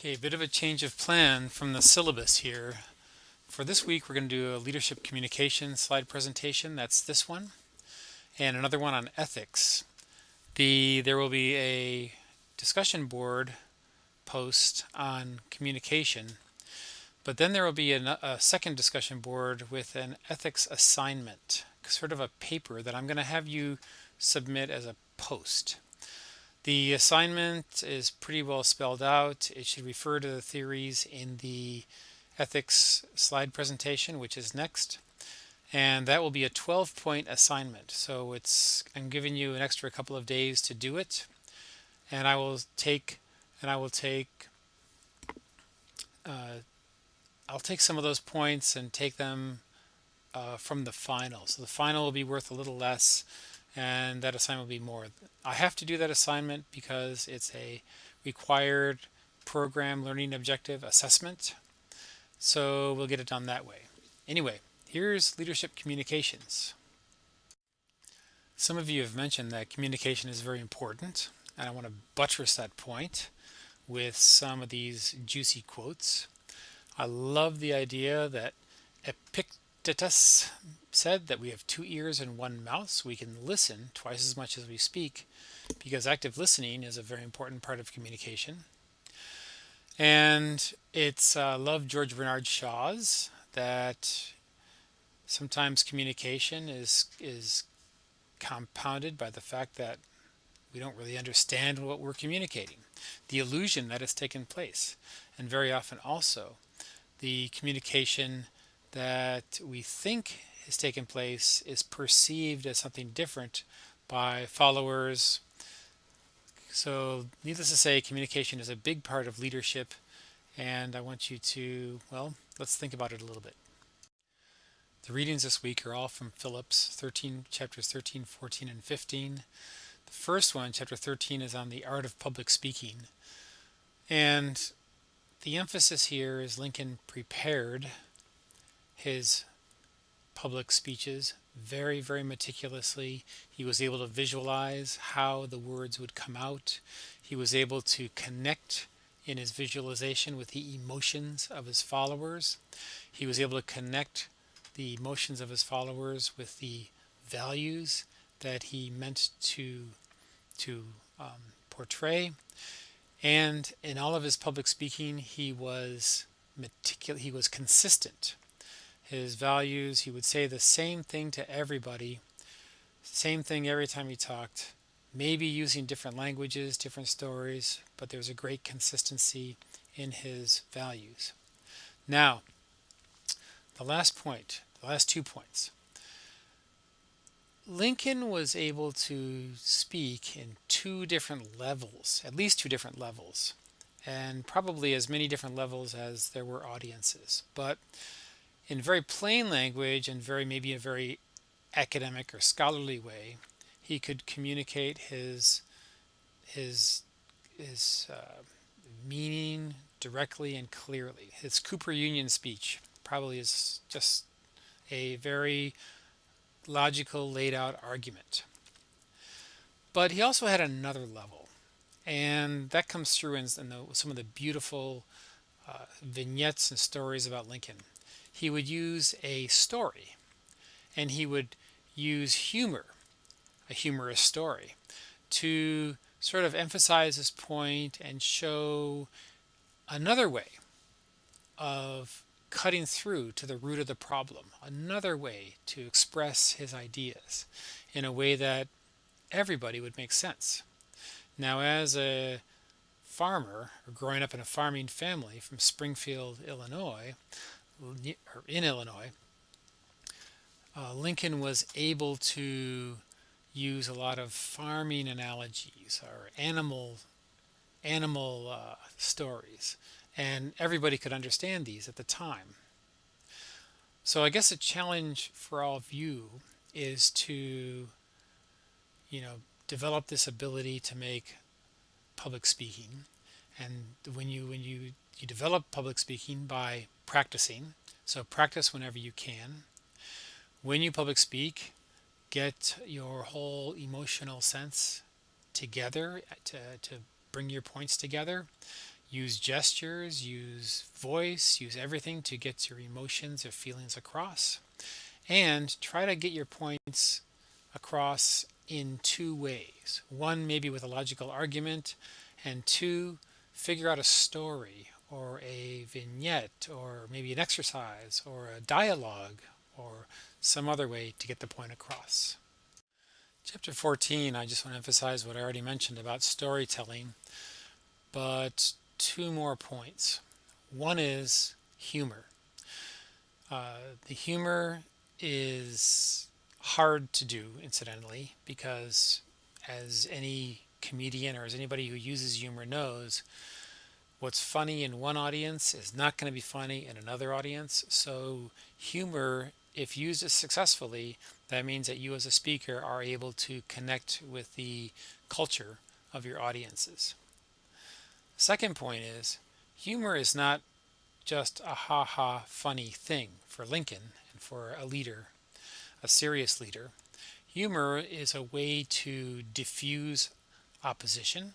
Okay, a bit of a change of plan from the syllabus here. For this week, we're going to do a leadership communication slide presentation. That's this one, and another one on ethics. There will be a discussion board post on communication, but then there will be a second discussion board with an ethics assignment, sort of a paper that I'm going to have you submit as a post. The assignment is pretty well spelled out. It should refer to the theories in the ethics slide presentation, which is next. And that will be a 12-point assignment. So I'm giving you an extra couple of days to do it. And I will take I'll take some of those points and take them from the final. So the final will be worth a little less, and that assignment will be more. I have to do that assignment because it's a required program learning objective assessment. So we'll get it done that way. Anyway, here's leadership communications. Some of you have mentioned that communication is very important, and I want to buttress that point with some of these juicy quotes. I love the idea that Epictetus said that we have 2 ears and 1 mouth, so we can listen twice as much as we speak, because active listening is a very important part of communication. And it's love George Bernard Shaw's that sometimes communication is compounded by the fact that we don't really understand what we're communicating, the illusion that has taken place, and very often also the communication that we think has taken place is perceived as something different by followers. So needless to say, communication is a big part of leadership, and I want you to, well, let's think about it a little bit. The readings this week are all from Phillips, chapters 13, 14, and 15. The first one, chapter 13, is on the art of public speaking. And the emphasis here is Lincoln prepared his public speeches very, very meticulously. He was able to visualize how the words would come out. He was able to connect in his visualization with the emotions of his followers. He was able to connect the emotions of his followers with the values that he meant to portray. And in all of his public speaking, he was meticulous. He was consistent. His values, he would say the same thing to everybody, same thing every time he talked, maybe using different languages, different stories, but there's a great consistency in his values. Now, the last 2 points. Lincoln was able to speak in 2 different levels, at least 2 different levels, and probably as many different levels as there were audiences. But in very plain language and maybe a very academic or scholarly way, he could communicate his meaning directly and clearly. His Cooper Union speech probably is just a very logical, laid out argument. But he also had another level, and that comes through in some of the beautiful vignettes and stories about Lincoln. He would use a story, and he would use humor, a humorous story, to sort of emphasize his point and show another way of cutting through to the root of the problem, another way to express his ideas in a way that everybody would make sense. Now, as a farmer, or growing up in a farming family from Springfield, Illinois, Lincoln was able to use a lot of farming analogies or animal stories, and everybody could understand these at the time. So I guess a challenge for all of you is to, develop this ability to make public speaking. And when you develop public speaking by practicing, so practice whenever you can. When you public speak, get your whole emotional sense together to bring your points together. Use gestures, use voice, use everything to get your emotions or feelings across. And try to get your points across in two ways. One, maybe with a logical argument, and two, figure out a story or a vignette or maybe an exercise or a dialogue or some other way to get the point across. Chapter 14, I just want to emphasize what I already mentioned about storytelling, but two more points. One is humor. The humor is hard to do, incidentally, because as any comedian or as anybody who uses humor knows, what's funny in one audience is not going to be funny in another audience. So humor, if used successfully, that means that you as a speaker are able to connect with the culture of your audiences. Second point is, humor is not just a ha-ha funny thing for Lincoln and for a leader, a serious leader. Humor is a way to diffuse opposition.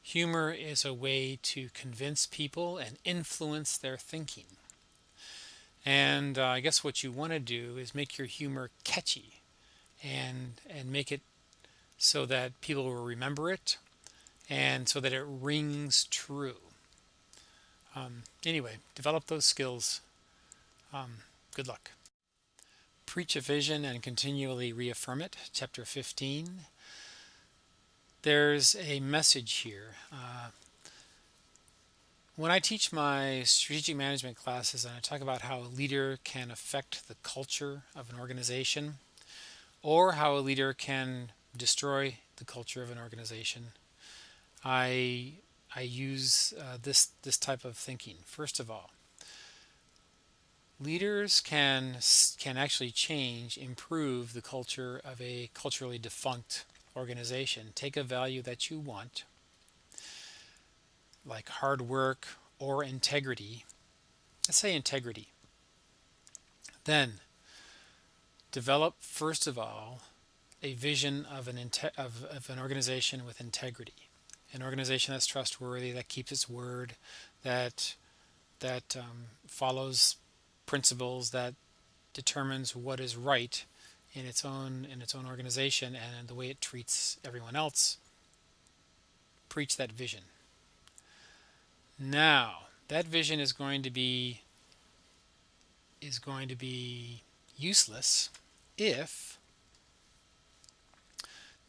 Humor is a way to convince people and influence their thinking. And I guess what you want to do is make your humor catchy and make it so that people will remember it and so that it rings true. Anyway, develop those skills. Good luck. Preach a vision and continually reaffirm it. Chapter 15. There's a message here. When I teach my strategic management classes and I talk about how a leader can affect the culture of an organization or how a leader can destroy the culture of an organization, I use this type of thinking. First of all, leaders can actually change, improve the culture of a culturally defunct organization. Take a value that you want, like hard work or integrity. Let's say integrity. Then develop, first of all, a vision of an organization with integrity. An organization that's trustworthy, that keeps its word, that follows principles, that determines what is right in its own organization and the way it treats everyone else. Preach that vision. Now, that vision is going to be useless if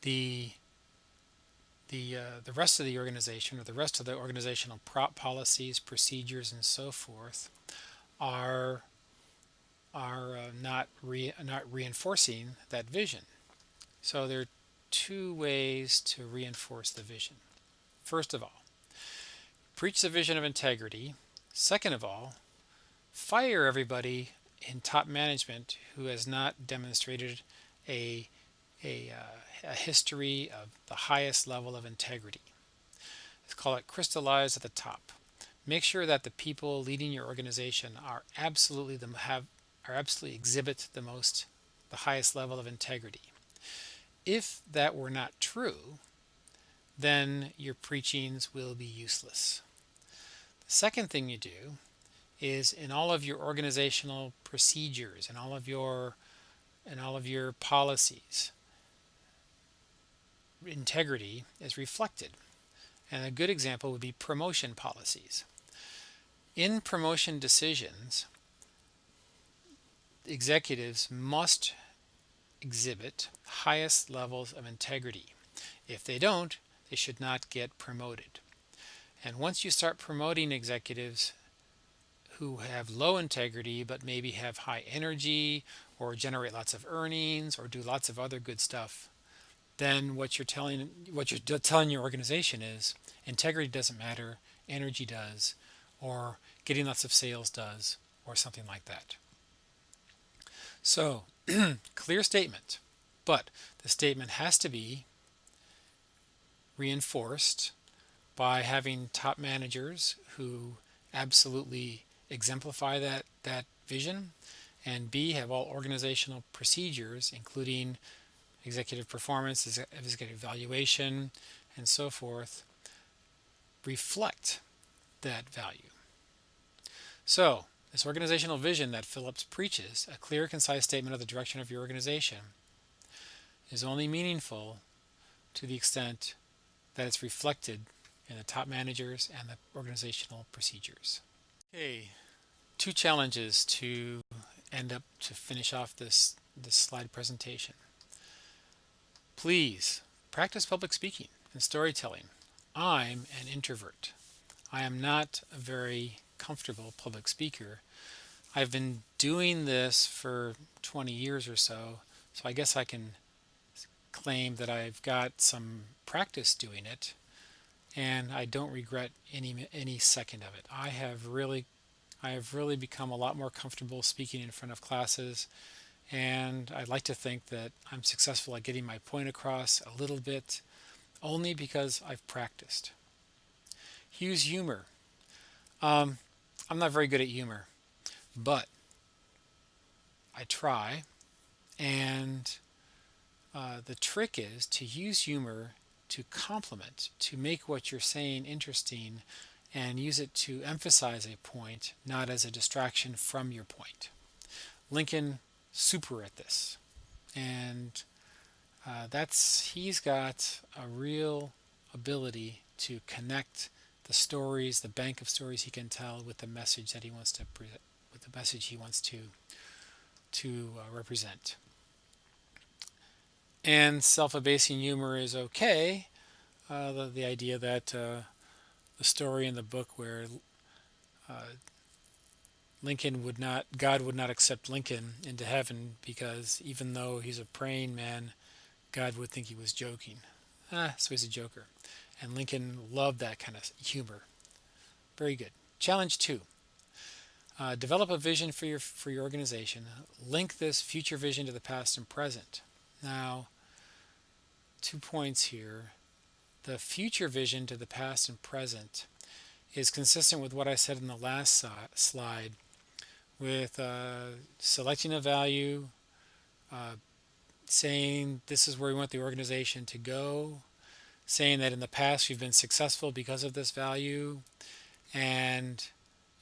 the rest of the organization or the rest of the organizational policies, procedures, and so forth are not reinforcing that vision. So there are two ways to reinforce the vision. First of all, preach the vision of integrity. Second of all, fire everybody in top management who has not demonstrated a history of the highest level of integrity. Let's call it crystallize at the top. Make sure that the people leading your organization are absolutely exhibit the highest level of integrity. If that were not true, then your preachings will be useless. The second thing you do is in all of your organizational procedures and all of your policies, integrity is reflected. And a good example would be promotion policies. In promotion decisions, executives must exhibit highest levels of integrity. If they don't, they should not get promoted. And once you start promoting executives who have low integrity but maybe have high energy or generate lots of earnings or do lots of other good stuff, then what you're telling your organization is integrity doesn't matter, energy does, or getting lots of sales does, or something like that. So, clear statement, but the statement has to be reinforced by having top managers who absolutely exemplify that vision, and B, have all organizational procedures, including executive performance, executive evaluation, and so forth, reflect that value. So, this organizational vision that Phillips preaches, a clear, concise statement of the direction of your organization, is only meaningful to the extent that it's reflected in the top managers and the organizational procedures. Okay, two challenges to finish off this slide presentation. Please practice public speaking and storytelling. I'm an introvert. I am not a very comfortable public speaker. I've been doing this for 20 years or so, so I guess I can claim that I've got some practice doing it, and I don't regret any second of it. I have really become a lot more comfortable speaking in front of classes, and I'd like to think that I'm successful at getting my point across a little bit, only because I've practiced. Use humor. I'm not very good at humor, but I try, and the trick is to use humor to complement, to make what you're saying interesting, and use it to emphasize a point, not as a distraction from your point. Lincoln, super at this, and he's got a real ability to connect the stories, the bank of stories he can tell, with the message that he wants to represent. And self-abasing humor is okay. The idea that the story in the book where God would not accept Lincoln into heaven because even though he's a praying man, God would think he was joking. So he's a joker. And Lincoln loved that kind of humor. Very good. Challenge 2. Develop a vision for your organization. Link this future vision to the past and present. Now, 2 points here. The future vision to the past and present is consistent with what I said in the last slide, with selecting a value, saying this is where we want the organization to go, saying that in the past we've been successful because of this value, and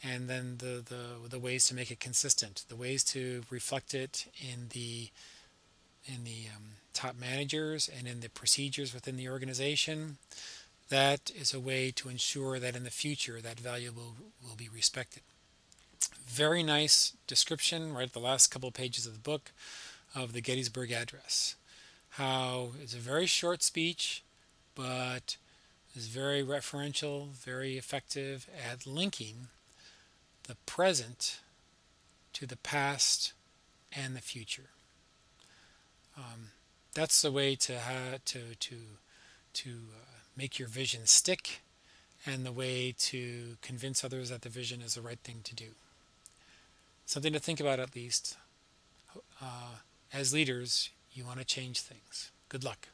then the ways to make it consistent, the ways to reflect it in the top managers and in the procedures within the organization. That is a way to ensure that in the future that value will be respected. Very nice description right at the last couple of pages of the book of the Gettysburg Address. How it's a very short speech, but is very referential, very effective at linking the present to the past and the future. That's the way to make your vision stick, and the way to convince others that the vision is the right thing to do. Something to think about, at least. As leaders, you want to change things. Good luck.